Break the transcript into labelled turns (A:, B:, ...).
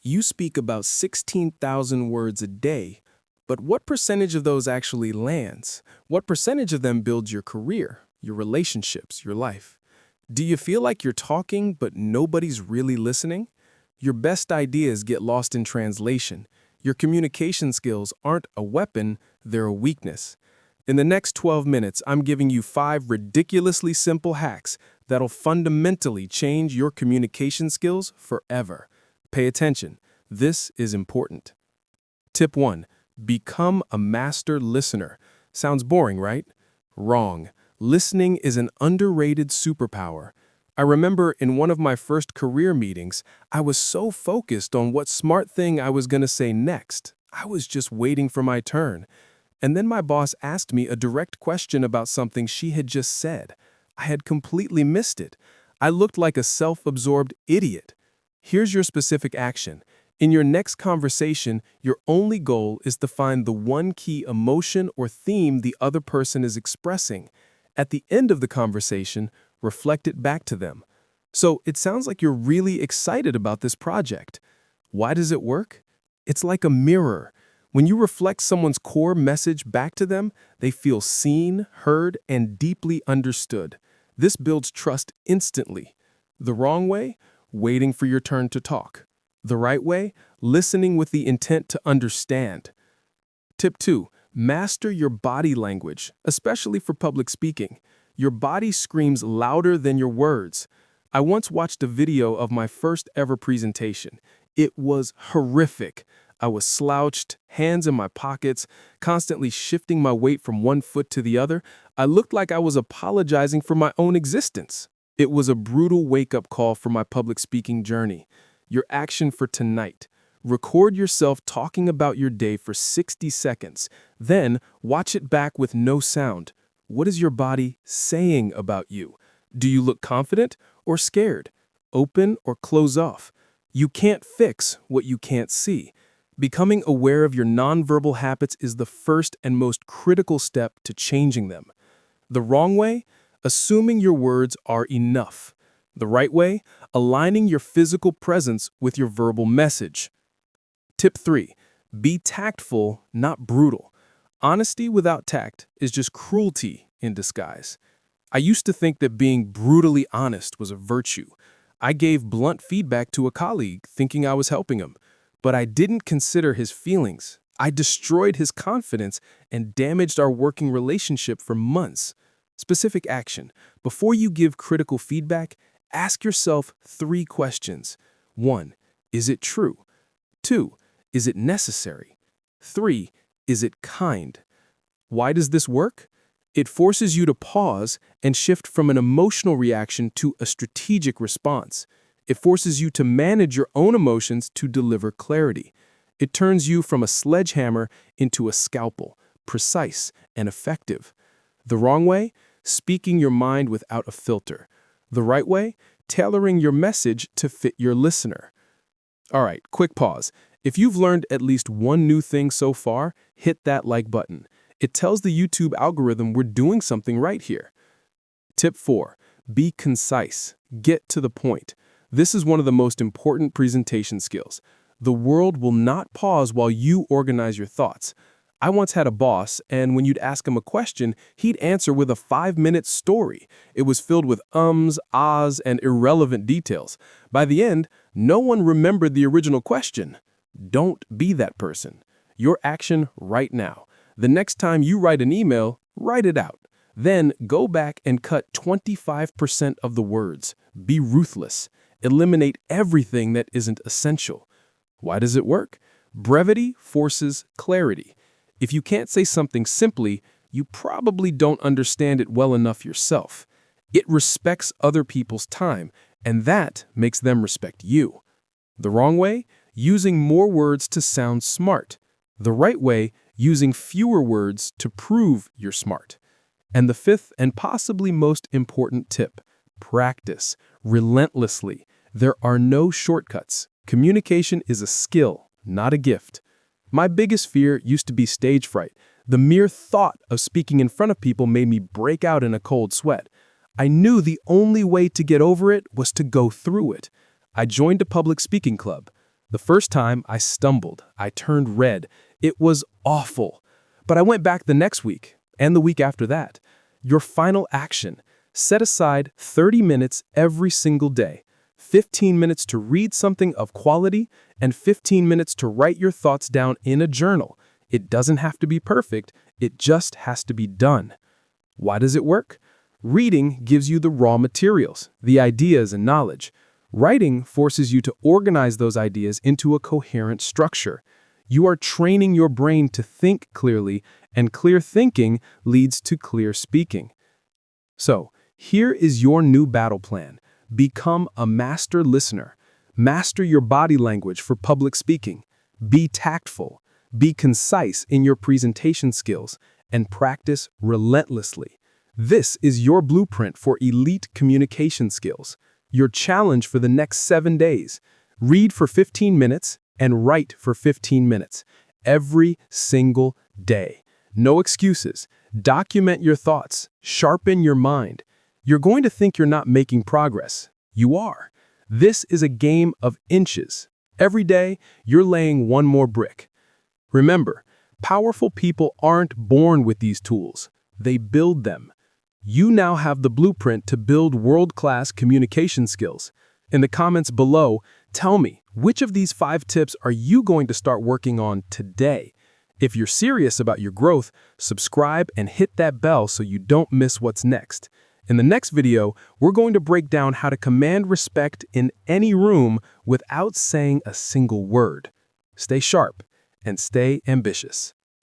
A: You speak about 16,000 words a day, but what percentage of those actually lands? What percentage of them builds your career, your relationships, your life? Do you feel like you're talking, but nobody's really listening? Your best ideas get lost in translation. Your communication skills aren't a weapon, they're a weakness. In the next 12 minutes, I'm giving you 5 ridiculously simple hacks that'll fundamentally change your communication skills forever. Pay attention. This is important. Tip 1. Become a master listener. Sounds boring, right? Wrong. Listening is an underrated superpower. I remember in one of my first career meetings, I was so focused on what smart thing I was going to say next. I was just waiting for my turn. And then my boss asked me a direct question about something she had just said. I had completely missed it. I looked like a self-absorbed idiot. Here's your specific action. In your next conversation, your only goal is to find the one key emotion or theme the other person is expressing. At the end of the conversation, reflect it back to them. So it sounds like you're really excited about this project. Why does it work? It's like a mirror. When you reflect someone's core message back to them, they feel seen, heard, and deeply understood. This builds trust instantly. The wrong way? Waiting for your turn to talk. The right way? Listening with the intent to understand. Tip 2. Master your body language, especially for public speaking. Your body screams louder than your words. I once watched a video of my first ever presentation. It was horrific. I was slouched, hands in my pockets, constantly shifting my weight from one foot to the other. I looked like I was apologizing for my own existence. It was a brutal wake-up call for my public speaking journey. Your action for tonight. Record yourself talking about your day for 60 seconds. Then, watch it back with no sound. What is your body saying about you? Do you look confident or scared? Open or close off? You can't fix what you can't see. Becoming aware of your nonverbal habits is the first and most critical step to changing them. The wrong way? Assuming your words are enough. The right way? Aligning your physical presence with your verbal message. Tip 3. Be tactful, not brutal. Honesty without tact is just cruelty in disguise. I used to think that being brutally honest was a virtue. I gave blunt feedback to a colleague thinking I was helping him. But I didn't consider his feelings. I destroyed his confidence and damaged our working relationship for months. Specific action. Before you give critical feedback, ask yourself 3 questions. 1. Is it true? 2. Is it necessary? 3. Is it kind? Why does this work? It forces you to pause and shift from an emotional reaction to a strategic response. It forces you to manage your own emotions to deliver clarity. It turns you from a sledgehammer into a scalpel, precise and effective. The wrong way? Speaking your mind without a filter. The right way? Tailoring your message to fit your listener. All right, quick pause. If you've learned at least one new thing so far, hit that like button. It tells the YouTube algorithm we're doing something right here. Tip 4. Be concise. Get to the point. This is one of the most important presentation skills. The world will not pause while you organize your thoughts. I once had a boss, and when you'd ask him a question, he'd answer with a 5-minute story. It was filled with ums, ahs, and irrelevant details. By the end, no one remembered the original question. Don't be that person. Your action right now. The next time you write an email, write it out. Then go back and cut 25% of the words. Be ruthless. Eliminate everything that isn't essential. Why does it work? Brevity forces clarity. If you can't say something simply, you probably don't understand it well enough yourself. It respects other people's time, and that makes them respect you. The wrong way? Using more words to sound smart. The right way? Using fewer words to prove you're smart. And the 5th and possibly most important tip: practice relentlessly. There are no shortcuts. Communication is a skill, not a gift. My biggest fear used to be stage fright. The mere thought of speaking in front of people made me break out in a cold sweat. I knew the only way to get over it was to go through it. I joined a public speaking club. The first time, I stumbled. I turned red. It was awful. But I went back the next week, and the week after that. Your final action: set aside 30 minutes every single day. 15 minutes to read something of quality, and 15 minutes to write your thoughts down in a journal. It doesn't have to be perfect, it just has to be done. Why does it work? Reading gives you the raw materials, the ideas and knowledge. Writing forces you to organize those ideas into a coherent structure. You are training your brain to think clearly, and clear thinking leads to clear speaking. So, here is your new battle plan. Become a master listener. Master your body language for public speaking. Be tactful. Be concise in your presentation skills, and practice relentlessly. This is your blueprint for elite communication skills. Your challenge for the next 7 days: read for 15 minutes and write for 15 minutes every single day. No excuses. Document your thoughts. Sharpen your mind. You're going to think you're not making progress. You are. This is a game of inches. Every day, you're laying one more brick. Remember, powerful people aren't born with these tools. They build them. You now have the blueprint to build world-class communication skills. In the comments below, tell me, which of these 5 tips are you going to start working on today? If you're serious about your growth, subscribe and hit that bell so you don't miss what's next. In the next video, we're going to break down how to command respect in any room without saying a single word. Stay sharp and stay ambitious.